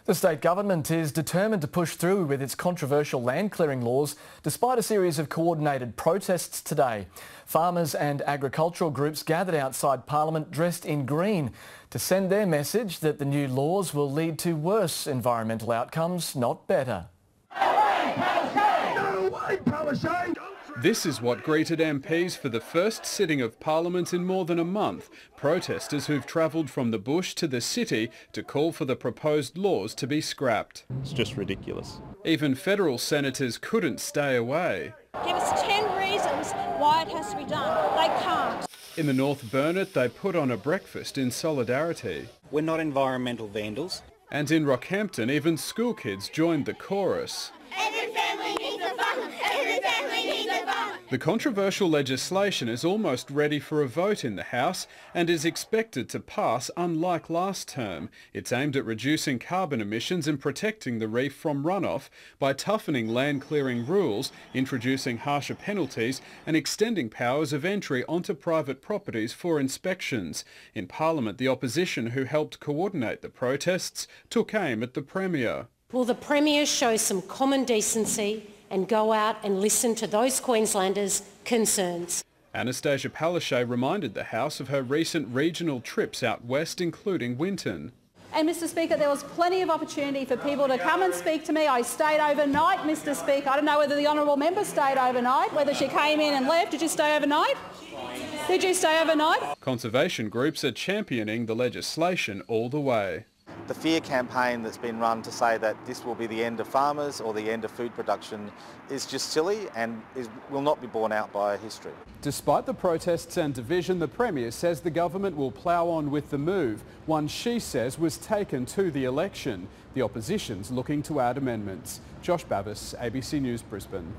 The state government is determined to push through with its controversial land clearing laws despite a series of coordinated protests today. Farmers and agricultural groups gathered outside Parliament dressed in green to send their message that the new laws will lead to worse environmental outcomes, not better. This is what greeted MPs for the first sitting of Parliament in more than a month. Protesters who've travelled from the bush to the city to call for the proposed laws to be scrapped. It's just ridiculous. Even federal senators couldn't stay away. Give us 10 reasons why it has to be done. They can't. In the North Burnett, they put on a breakfast in solidarity. We're not environmental vandals. And in Rockhampton, even school kids joined the chorus. Every family needs a farm. Every family needs a farm. The controversial legislation is almost ready for a vote in the House and is expected to pass, unlike last term. It's aimed at reducing carbon emissions and protecting the reef from runoff by toughening land clearing rules, introducing harsher penalties and extending powers of entry onto private properties for inspections. In Parliament, the opposition who helped coordinate the protests took aim at the Premier. Will the Premier show some common decency and go out and listen to those Queenslanders' concerns? Annastacia Palaszczuk reminded the House of her recent regional trips out west, including Winton. And Mr Speaker, there was plenty of opportunity for people to come and speak to me. I stayed overnight, Mr Speaker. I don't know whether the honourable member stayed overnight, whether she came in and left. Did you stay overnight? Did you stay overnight? Conservation groups are championing the legislation all the way. The fear campaign that's been run to say that this will be the end of farmers or the end of food production is just silly and will not be borne out by history. Despite the protests and division, the Premier says the government will plough on with the move, one she says was taken to the election. The opposition's looking to add amendments. Josh Bavas, ABC News, Brisbane.